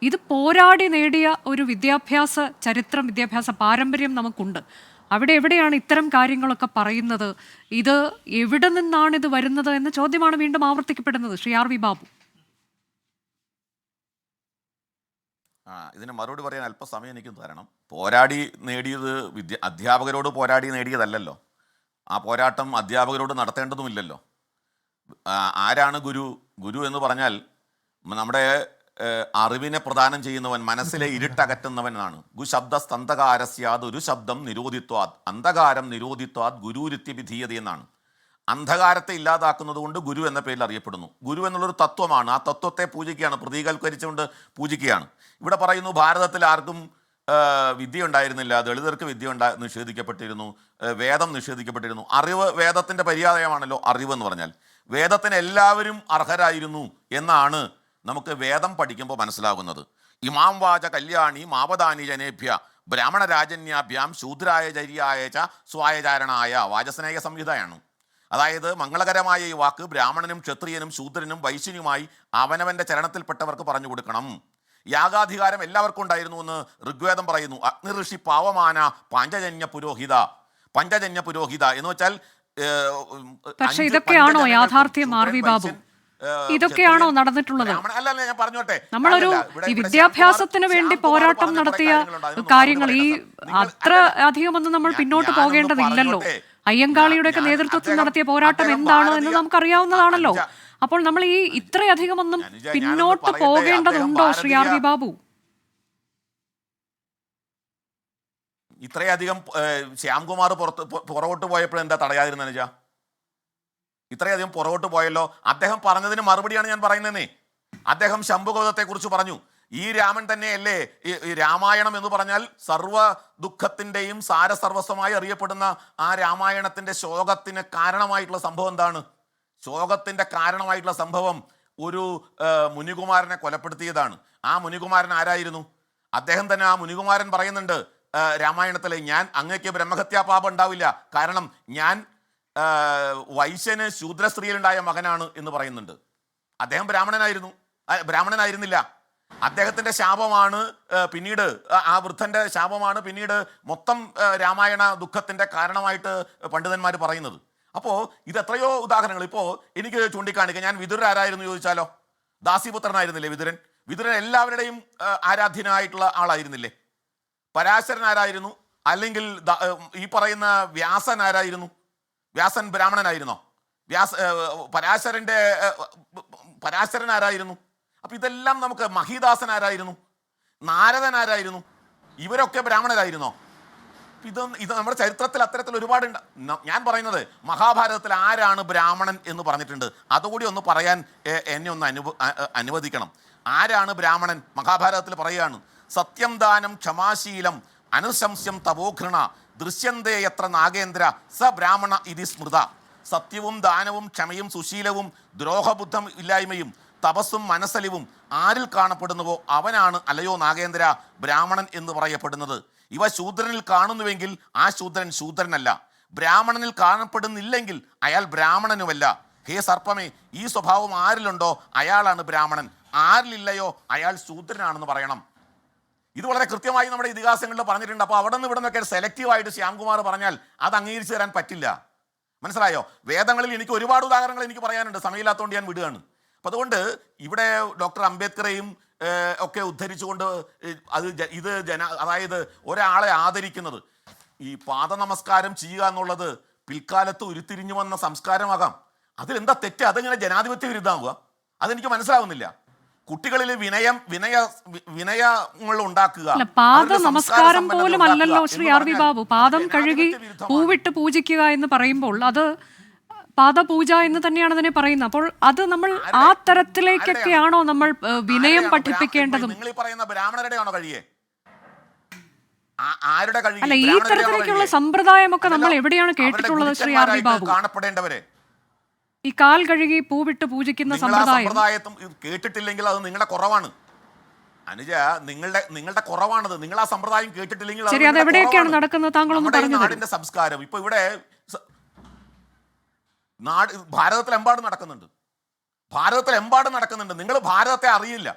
ഇത് പോരാടി നേടിയ ഒരു വിദ്യാഭ്യാസ ചരിത്രം, വിദ്യാഭ്യാസ പാരമ്പര്യം നമുക്കുണ്ട്. അവിടെ എവിടെയാണ് ഇത്തരം കാര്യങ്ങളൊക്കെ പറയുന്നത്? ഇത് എവിടെ നിന്നാണ് ഇത് വരുന്നത് എന്ന ചോദ്യമാണ് വീണ്ടും ആവർത്തിക്കപ്പെടുന്നത്. Shri R V Babu. ഇതിന് മറുപടി പറയാൻ അല്പസമയം എനിക്ക് തരണം. പോരാടി നേടിയത് അധ്യാപകരോട് പോരാടി നേടിയതല്ലല്ലോ. ആ പോരാട്ടം അധ്യാപകരോട് നടത്തേണ്ടതുമില്ലല്ലോ. ആരാണ് ഗുരു? ഗുരു എന്ന് പറഞ്ഞാൽ നമ്മുടെ അറിവിനെ പ്രദാനം ചെയ്യുന്നവൻ, മനസ്സിലെ ഇരുട്ടകറ്റുന്നവനാണ്. ഗുശബ്ദ സ്തന്ധകാരസ്യാത് ഒരു ശബ്ദം നിരോധിത്വാത് അന്ധകാരം നിരോധിത്വാത് ഗുരുരുത്തി വിധീയത എന്നാണ്. അന്ധകാരത്തെ ഇല്ലാതാക്കുന്നത് കൊണ്ട് ഗുരു എന്ന പേരിൽ അറിയപ്പെടുന്നു. ഗുരു എന്നുള്ളൊരു തത്വമാണ്. ആ തത്വത്തെ പൂജിക്കുകയാണ്, പ്രതീകവൽക്കരിച്ചുകൊണ്ട് പൂജിക്കുകയാണ്. ഇവിടെ പറയുന്നു ഭാരതത്തിൽ ആർക്കും വിദ്യ ഉണ്ടായിരുന്നില്ല, ദളിതർക്ക് വിദ്യ നിഷേധിക്കപ്പെട്ടിരുന്നു, വേദം നിഷേധിക്കപ്പെട്ടിരുന്നു. അറിവ് വേദത്തിൻ്റെ പര്യായമാണല്ലോ അറിവ് എന്ന് പറഞ്ഞാൽ. വേദത്തിന് എല്ലാവരും അർഹരായിരുന്നു എന്നാണ് നമുക്ക് വേദം പഠിക്കുമ്പോൾ മനസ്സിലാകുന്നത്. ഇമാം വാച കല്യാണി മാവദാനി ജനേഭ്യ ബ്രാഹ്മണ രാജന്യാഭ്യാം ശൂദ്രായ ചര്യായ ച സ്വായചാരണായ വാചസ്നേഹ സംഹിതയാണ്. അതായത് മംഗളകരമായ ഈ വാക്ക് ബ്രാഹ്മണനും ക്ഷത്രിയനും ശൂദ്രനും വൈശ്യനുമായി അവനവൻ്റെ ചരണത്തിൽപ്പെട്ടവർക്ക് പറഞ്ഞു കൊടുക്കണം. യാഗാധികാരം എല്ലാവർക്കും ഉണ്ടായിരുന്നു എന്ന് ഋഗ്വേദം പറയുന്നു. അഗ്നി ഋഷി പാവമാന പഞ്ചജന്യ പുരോഹിത. പഞ്ചജന്യ പുരോഹിത എന്ന് വെച്ചാൽ പക്ഷേ ഇതൊക്കെയാണോ യാഥാർത്ഥ്യം ആർ വി ബാബു? ഇതൊക്കെയാണോ നടന്നിട്ടുള്ളത്? അല്ലല്ല, ഞാൻ പറഞ്ഞോട്ടെ. നമ്മളൊരു ഈ വിദ്യാഭ്യാസത്തിന് വേണ്ടി പോരാട്ടം നടത്തിയ കാര്യങ്ങൾ ഈ അത്ര അധികമൊന്നും നമ്മൾ പിന്നോട്ട് പോകേണ്ടതില്ലല്ലോ. അയ്യങ്കാളിയുടെയൊക്കെ നേതൃത്വത്തിൽ നടത്തിയ പോരാട്ടം എന്താണ് എന്ന് നമുക്കറിയാവുന്നതാണല്ലോ. അപ്പോൾ നമ്മൾ ഈ ഇത്രയധികമൊന്നും പിന്നോട്ട് പോകേണ്ടതുണ്ടോ ശ്രീ ആർ വി ബാബു? ഇത്രയധികം ശ്യാംകുമാർ പുറകോട്ട് പോയപ്പോൾ എന്താ തടയാതിരുന്ന അനുജ? ഇത്രയധികം പുറകോട്ട് പോയല്ലോ. അദ്ദേഹം പറഞ്ഞതിന് മറുപടിയാണ് ഞാൻ പറയുന്നതെന്നേ. അദ്ദേഹം ശംഭുഗോതത്തെക്കുറിച്ച് പറഞ്ഞു. ഈ രാമൻ തന്നെയല്ലേ ഈ രാമായണം എന്ന് പറഞ്ഞാൽ സർവ ദുഃഖത്തിൻ്റെയും സാരസർവസ്വമായി അറിയപ്പെടുന്ന ആ രാമായണത്തിൻ്റെ ശോകത്തിന് കാരണമായിട്ടുള്ള സംഭവം എന്താണ്? ശോകത്തിൻ്റെ കാരണമായിട്ടുള്ള സംഭവം ഒരു മുനികുമാരനെ കൊലപ്പെടുത്തിയതാണ്. ആ മുനികുമാരൻ ആരായിരുന്നു? അദ്ദേഹം തന്നെ, ആ മുനികുമാരൻ പറയുന്നുണ്ട് രാമായണത്തിൽ, ഞാൻ അങ്ങേക്ക് ബ്രഹ്മഹത്യാപാപം ഉണ്ടാവില്ല, കാരണം ഞാൻ വൈശ്യന് ശൂദ്രസ്ത്രീയിലുണ്ടായ മകനാണ് എന്ന് പറയുന്നുണ്ട്. അദ്ദേഹം ബ്രാഹ്മണനായിരുന്നില്ല. അദ്ദേഹത്തിൻ്റെ ശാപമാണ് പിന്നീട്, ആ വൃദ്ധൻ്റെ ശാപമാണ് പിന്നീട് മൊത്തം രാമായണ ദുഃഖത്തിൻ്റെ കാരണമായിട്ട് പണ്ഡിതന്മാർ പറയുന്നത്. അപ്പോൾ ഇത് ഉദാഹരണങ്ങൾ ഇപ്പോൾ എനിക്ക് ചൂണ്ടിക്കാണിക്കുക. ഞാൻ വിതുരൻ ആരായിരുന്നു ചോദിച്ചാലോ? ദാസിപുത്രനായിരുന്നില്ലേ വിതുരൻ? വിതുരൻ എല്ലാവരുടെയും ആരാധ്യനായിട്ടുള്ള ആളായിരുന്നില്ലേ? പരാശരൻ ആരായിരുന്നു? അല്ലെങ്കിൽ ഈ പറയുന്ന വ്യാസൻ ആരായിരുന്നു? വ്യാസൻ ബ്രാഹ്മണനായിരുന്നോ? പരാശരൻ ആരായിരുന്നു? അപ്പം ഇതെല്ലാം നമുക്ക്, മഹീദാസൻ ആരായിരുന്നു? നാരദൻ ആരായിരുന്നു? ഇവരൊക്കെ ബ്രാഹ്മണരായിരുന്നോ? ഇത് നമ്മുടെ ചരിത്രത്തിൽ അത്തരത്തിൽ ഒരുപാടുണ്ട്. ഞാൻ പറയുന്നത് മഹാഭാരതത്തിൽ ആരാണ് ബ്രാഹ്മണൻ എന്ന് പറഞ്ഞിട്ടുണ്ട്. അതുകൂടി ഒന്ന് പറയാൻ എന്നെ ഒന്ന് അനുവദിക്കണം. ആരാണ് ബ്രാഹ്മണൻ? മഹാഭാരതത്തിൽ പറയുകയാണ്, സത്യം ദാനം ക്ഷമാശീലം അനുശംസ്യം തപോഘൃണ ദൃശ്യന്തേ യത്ര നാഗേന്ദ്ര സ ബ്രാഹ്മണ ഇതി സ്മൃത. സത്യവും ദാനവും ക്ഷമയും സുശീലവും ദ്രോഹബുദ്ധം ഇല്ലായ്മയും തപസ്സും മനസ്സലിവും ആരിൽ കാണപ്പെടുന്നുവോ അവനാണ് അല്ലയോ നാഗേന്ദ്ര ബ്രാഹ്മണൻ എന്ന് പറയപ്പെടുന്നത്. ഇവ ശൂദ്രനിൽ കാണുന്നുവെങ്കിൽ ആ ശൂദ്രൻ ശൂദ്രനല്ല, ബ്രാഹ്മണനിൽ കാണപ്പെടുന്നില്ലെങ്കിൽ അയാൾ ബ്രാഹ്മണനുമല്ല. ഹേ സർപ്പമേ, ഈ സ്വഭാവം ആരിലുണ്ടോ അയാളാണ് ബ്രാഹ്മണൻ, ആരിലില്ലയോ അയാൾ ശൂദ്രനാണെന്ന് പറയണം. ഇത് വളരെ കൃത്യമായി നമ്മുടെ ഇതിഹാസങ്ങളിൽ പറഞ്ഞിട്ടുണ്ട്. അപ്പോൾ അവിടെ നിന്ന് ഇവിടെ നിന്നൊക്കെ സെലക്റ്റീവായിട്ട് ശ്യാംകുമാർ പറഞ്ഞാൽ അത് അംഗീകരിച്ചു തരാൻ പറ്റില്ല. മനസ്സിലായോ? വേദങ്ങളിൽ എനിക്ക് ഒരുപാട് ഉദാഹരണങ്ങൾ എനിക്ക് പറയാനുണ്ട്, സമയമില്ലാത്തതുകൊണ്ട് ഞാൻ വിടുകയാണ്. അപ്പം അതുകൊണ്ട് ഇവിടെ ഡോക്ടർ അംബേദ്കറെയും ഒക്കെ ഉദ്ധരിച്ചുകൊണ്ട് അതായത് ഒരാളെ ആദരിക്കുന്നത്, ഈ പാദനമസ്കാരം ചെയ്യുക എന്നുള്ളത് പിൽക്കാലത്ത് ഉരുത്തിരിഞ്ഞു വന്ന സംസ്കാരമാകാം. അതിലെന്താ തെറ്റ്? അതെങ്ങനെ ജനാധിപത്യ വിരുദ്ധമാവുക? അതെനിക്ക് മനസ്സിലാവുന്നില്ല. കുട്ടികളിൽ വിനയങ്ങൾ ഉണ്ടാക്കുക. പാദ നമസ്കാരം പോലും അല്ലല്ലോ ശ്രീ ആർ വി ബാബു. പാദം കഴുകി പൂവിട്ട് പൂജിക്കുക എന്ന് പറയുമ്പോൾ അത് പാദപൂജ എന്ന് തന്നെയാണ് അതിനെ പറയുന്നത്. അപ്പോൾ അത് നമ്മൾ ആ തരത്തിലേക്കൊക്കെയാണോ നമ്മൾ വിനയം പഠിപ്പിക്കേണ്ടതും? നിങ്ങൾ ഈ പറയുന്ന ബ്രാഹ്മണരുടെയാണോ കഴിയേ? അല്ല, ഈ തരത്തിലേക്കുള്ള സമ്പ്രദായമൊക്കെ നമ്മൾ എവിടെയാണ് കേട്ടിട്ടുള്ളത് ശ്രീ ആർ വി ബാബു? കാണപ്പെടേണ്ടവരെ ഈ കാൽ കഴുകി പൂവിട്ട് പൂജിക്കുന്ന സമ്പ്രദായം കേട്ടിട്ടില്ലെങ്കിൽ അത് നിങ്ങളുടെ കുറവാണ് അനുജ, നിങ്ങളുടെ കുറവാണത്. നിങ്ങൾ ആ സമ്പ്രദായം കേട്ടിട്ടില്ലെങ്കിൽ ശരി, അത് എവിടെയൊക്കെയാണ് നടക്കുന്നത്? താങ്കളൊന്ന് പറഞ്ഞു. നാടിന്റെ സംസ്കാരം ഇപ്പൊ ഇവിടെ ഭാരതത്തിലെമ്പാടും നടക്കുന്നുണ്ട്. നിങ്ങൾ ഭാരതത്തെ അറിയില്ല.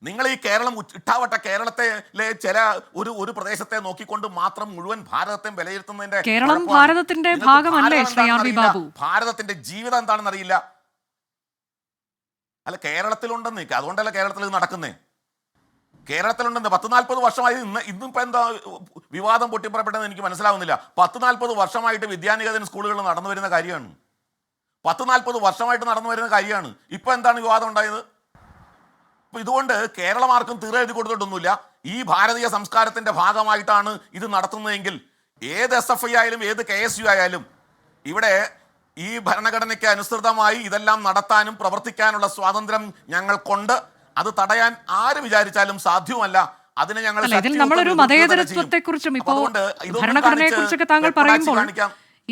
നിങ്ങൾ ഈ കേരളം ഇട്ടാവട്ട കേരളത്തിലെ ചില ഒരു പ്രദേശത്തെ നോക്കിക്കൊണ്ട് മാത്രം മുഴുവൻ ഭാരതത്തെയും വിലയിരുത്തുന്നതിന്റെ കേരളം ഭാരതത്തിന്റെ ഭാഗമല്ലേ ശ്രീ ആർ വി ബാബു? ഭാരതത്തിന്റെ ജീവിതം എന്താണെന്ന് അറിയില്ല. അല്ല, കേരളത്തിലുണ്ടെന്ന് അതുകൊണ്ടല്ല കേരളത്തിൽ ഇത് നടക്കുന്നേ. കേരളത്തിലുണ്ടെന്ന് 10-40 വർഷമായി. ഇന്നിപ്പോ എന്താ വിവാദം പൊട്ടിപ്പുറപ്പെട്ടെന്ന് എനിക്ക് മനസ്സിലാവുന്നില്ല. 10-40 വർഷമായിട്ട് വിദ്യാനികേതൻ സ്കൂളുകൾ നടന്നു വരുന്ന കാര്യമാണ്. 10-40 വർഷമായിട്ട് നടന്നു വരുന്ന കാര്യമാണ്. ഇപ്പൊ എന്താണ് വിവാദം ഉണ്ടായത്? അപ്പൊ ഇതുകൊണ്ട് കേരളം ആർക്കും തീരെ എഴുതി കൊടുത്തിട്ടൊന്നുമില്ല. ഈ ഭാരതീയ സംസ്കാരത്തിന്റെ ഭാഗമായിട്ടാണ് ഇത് നടത്തുന്നതെങ്കിൽ ഏത് SFI ആയാലും ഏത് KSU ആയാലും ഇവിടെ ഈ ഭരണഘടനയ്ക്ക് അനുസൃതമായി ഇതെല്ലാം നടത്താനും പ്രവർത്തിക്കാനുള്ള സ്വാതന്ത്ര്യം ഞങ്ങൾക്കുണ്ട്. അത് തടയാൻ ആര് വിചാരിച്ചാലും സാധ്യമല്ല. അതിനെ ഞങ്ങൾ നമ്മളൊരു മതേതരത്വത്തെ കുറിച്ചും ഇപ്പോൾ ഭരണഘടനയെ കുറിച്ചൊക്കെ താങ്കൾ പറയുമ്പോൾ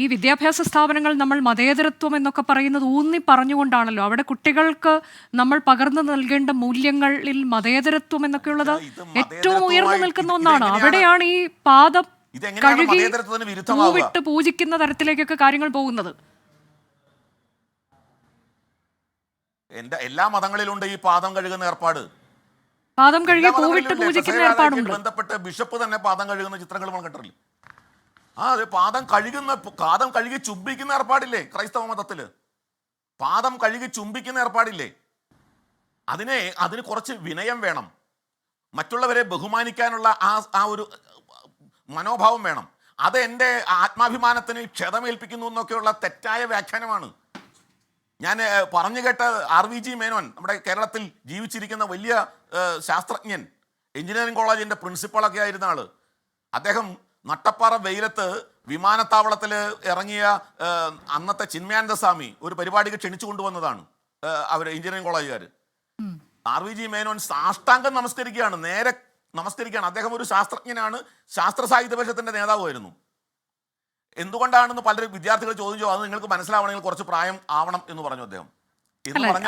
ഈ വിദ്യാഭ്യാസ സ്ഥാപനങ്ങൾ നമ്മൾ മതേതരത്വം എന്നൊക്കെ പറയുന്നത് ഊന്നി പറഞ്ഞുകൊണ്ടാണല്ലോ. അവിടെ കുട്ടികൾക്ക് നമ്മൾ പകർന്നു നൽകേണ്ട മൂല്യങ്ങളിൽ മതേതരത്വം എന്നൊക്കെയുള്ളത് ഏറ്റവും ഉയർന്നു നിൽക്കുന്ന ഒന്നാണ്. അവിടെയാണ് ഈ പാദം കഴുകി പൂവിട്ട് പൂജിക്കുന്ന തരത്തിലേക്കൊക്കെ കാര്യങ്ങൾ പോകുന്നത്. എല്ലാ മതങ്ങളിലുണ്ട് ഈ പാദം കഴുകുന്ന ഏർപ്പാട്. പാദം കഴുകി പൂവിട്ട് പൂജിക്കുന്ന ഏർപ്പാടുണ്ട്. ബന്ധപ്പെട്ട് ബിഷപ്പ് തന്നെ പാദം കഴുകുന്ന ചിത്രങ്ങൾ നമ്മൾ കണ്ടിട്ടില്ലേ? അതെ, പാദം കഴുകി ചുംബിക്കുന്ന ഏർപ്പാടില്ലേ ക്രൈസ്തവ മതത്തില്? പാദം കഴുകി ചുംബിക്കുന്ന ഏർപ്പാടില്ലേ? അതിന് കുറച്ച് വിനയം വേണം. മറ്റുള്ളവരെ ബഹുമാനിക്കാനുള്ള ആ ഒരു മനോഭാവം വേണം. അത് എൻ്റെ ആത്മാഭിമാനത്തിന് ക്ഷതമേൽപ്പിക്കുന്നു എന്നൊക്കെയുള്ള തെറ്റായ വ്യാഖ്യാനമാണ്. ഞാൻ പറഞ്ഞു കേട്ട RVG മേനോൻ, നമ്മുടെ കേരളത്തിൽ ജീവിച്ചിരിക്കുന്ന വലിയ ശാസ്ത്രജ്ഞൻ, എഞ്ചിനീയറിംഗ് കോളേജിൻ്റെ പ്രിൻസിപ്പളൊക്കെ ആയിരുന്ന ആള്. അദ്ദേഹം നട്ടപ്പാറ വെയിലത്ത് വിമാനത്താവളത്തിൽ ഇറങ്ങിയ അന്നത്തെ ചിന്മയാനന്ദ സ്വാമി ഒരു പരിപാടിക്ക് ക്ഷണിച്ചു കൊണ്ടുവന്നതാണ് അവർ എഞ്ചിനീയറിംഗ് കോളേജുകാർ. RVG മേനോൻ സാഷ്ടാംഗം നമസ്കരിക്കുകയാണ്, നേരെ നമസ്കരിക്കുകയാണ്. അദ്ദേഹം ഒരു ശാസ്ത്രജ്ഞനാണ്, ശാസ്ത്ര സാഹിത്യ പരിഷത്തിന്റെ നേതാവായിരുന്നു. എന്തുകൊണ്ടാണെന്ന് പലരും വിദ്യാർത്ഥികൾ ചോദിച്ചു. അത് നിങ്ങൾക്ക് മനസ്സിലാവണമെങ്കിൽ കുറച്ച് പ്രായം ആവണം എന്ന് പറഞ്ഞു അദ്ദേഹം.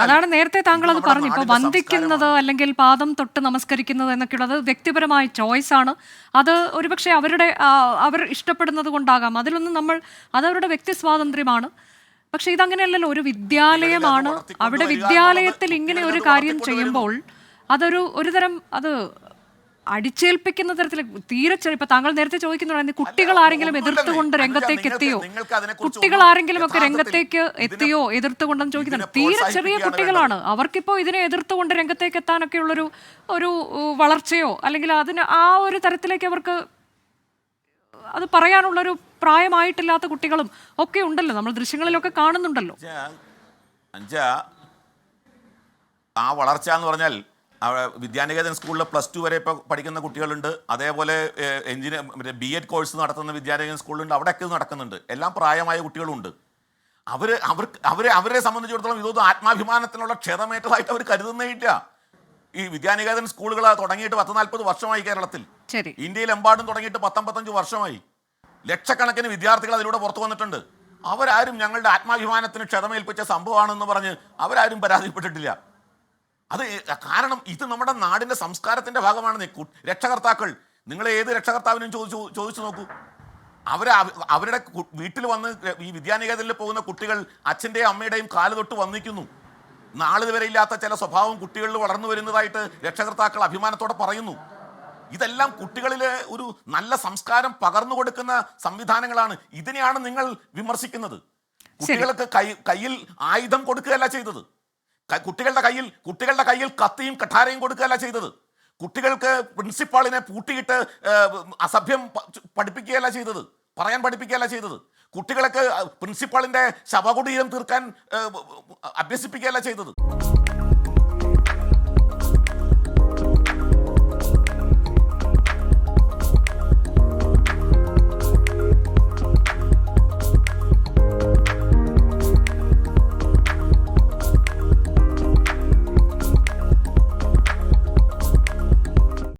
അതാണ് നേരത്തെ താങ്കൾ അത് പറഞ്ഞു. ഇപ്പൊ വന്ദിക്കുന്നത് അല്ലെങ്കിൽ പാദം തൊട്ട് നമസ്കരിക്കുന്നത് എന്നൊക്കെയുള്ളത് വ്യക്തിപരമായ ചോയ്സ് ആണ്. അത് ഒരുപക്ഷെ അവർ ഇഷ്ടപ്പെടുന്നത് കൊണ്ടാകാം. അതവരുടെ വ്യക്തി സ്വാതന്ത്ര്യമാണ്. പക്ഷെ ഇതങ്ങനെയല്ലല്ലോ. ഒരു വിദ്യാലയമാണ്. അവിടെ വിദ്യാലയത്തിൽ ഇങ്ങനെ ഒരു കാര്യം ചെയ്യുമ്പോൾ ഒരു തരം അത് അടിച്ചേൽപ്പിക്കുന്ന തരത്തിൽ തീരെ ഇപ്പൊ താങ്കൾ നേരത്തെ ചോദിക്കുന്നുണ്ട്, കുട്ടികൾ ആരെങ്കിലും എതിർത്തുകൊണ്ട് രംഗത്തേക്ക് എത്തിയോ, കുട്ടികൾ ആരെങ്കിലും ഒക്കെ രംഗത്തേക്ക് എത്തിയോ എതിർത്തുകൊണ്ടെന്ന് ചോദിക്കുന്നുണ്ട്. തീരെ ചെറിയ കുട്ടികളാണ്. അവർക്കിപ്പോ ഇതിനെ എതിർത്തുകൊണ്ട് രംഗത്തേക്ക് എത്താനൊക്കെ ഉള്ളൊരു വളർച്ചയോ അല്ലെങ്കിൽ ആ ഒരു തരത്തിലേക്ക് അവർക്ക് അത് പറയാനുള്ളൊരു പ്രായമായിട്ടില്ലാത്ത കുട്ടികളും ഒക്കെ ഉണ്ടല്ലോ, നമ്മൾ ദൃശ്യങ്ങളിലൊക്കെ കാണുന്നുണ്ടല്ലോ. ആ വളർച്ച എന്ന് പറഞ്ഞാൽ വിദ്യാനികേതൻ സ്കൂളിൽ +2 വരെ ഇപ്പോൾ പഠിക്കുന്ന കുട്ടികളുണ്ട്. അതേപോലെ BEd കോഴ്സ് നടത്തുന്ന വിദ്യാനികേതൻ സ്കൂളുണ്ട്. അവിടെയൊക്കെ നടക്കുന്നുണ്ട്. എല്ലാം പ്രായമായ കുട്ടികളുണ്ട്. അവരെ സംബന്ധിച്ചിടത്തോളം ഇതൊന്നും ആത്മാഭിമാനത്തിനുള്ള ക്ഷതമേറ്റതായിട്ട് അവർ കരുതുന്നേയില്ല. ഈ വിദ്യാനികേതൻ സ്കൂളുകൾ തുടങ്ങിയിട്ട് 10-40 വർഷമായി കേരളത്തിൽ. ഇന്ത്യയിലെമ്പാടും തുടങ്ങിയിട്ട് 10-15 വർഷമായി. ലക്ഷക്കണക്കിന് വിദ്യാർത്ഥികൾ അതിലൂടെ പുറത്തു വന്നിട്ടുണ്ട്. അവരാരും ഞങ്ങളുടെ ആത്മാഭിമാനത്തിന് ക്ഷതമേൽപ്പിച്ച സംഭവമാണെന്ന് പറഞ്ഞ് അവരാരും പരാതിപ്പെട്ടിട്ടില്ല. അത് കാരണം ഇത് നമ്മുടെ നാടിൻ്റെ സംസ്കാരത്തിൻ്റെ ഭാഗമാണ്. രക്ഷകർത്താക്കൾ, നിങ്ങൾ ഏത് രക്ഷകർത്താവിനും ചോദിച്ചു നോക്കൂ. അവരുടെ വീട്ടിൽ വന്ന് ഈ വിദ്യാനികേതനിൽ പോകുന്ന കുട്ടികൾ അച്ഛൻ്റെയും അമ്മയുടെയും കാല് തൊട്ട് വന്നിക്കുന്നു. നാളിതുവരെ ഇല്ലാത്ത ചില സ്വഭാവം കുട്ടികളിൽ വളർന്നു വരുന്നതായിട്ട് രക്ഷകർത്താക്കൾ അഭിമാനത്തോടെ പറയുന്നു. ഇതെല്ലാം കുട്ടികളിലെ ഒരു നല്ല സംസ്കാരം പകർന്നു കൊടുക്കുന്ന സംവിധാനങ്ങളാണ്. ഇതിനെയാണ് നിങ്ങൾ വിമർശിക്കുന്നത്. കുട്ടികൾക്ക് കയ്യിൽ ആയുധം കൊടുക്കുകയല്ല ചെയ്തത്. കുട്ടികളുടെ കയ്യിൽ കത്തിയും കഠാരയും കൊടുക്കുകയല്ല ചെയ്തത്. കുട്ടികൾക്ക് പ്രിൻസിപ്പാളിനെ പൂട്ടിയിട്ട് അസഭ്യം പഠിപ്പിക്കുകയല്ല ചെയ്തത്, പറയാൻ പഠിപ്പിക്കുകയല്ല ചെയ്തത്. കുട്ടികൾക്ക് പ്രിൻസിപ്പാളിന്റെ ശവകുടീരം തീർക്കാൻ അഭ്യസിപ്പിക്കുകയല്ല ചെയ്തത്.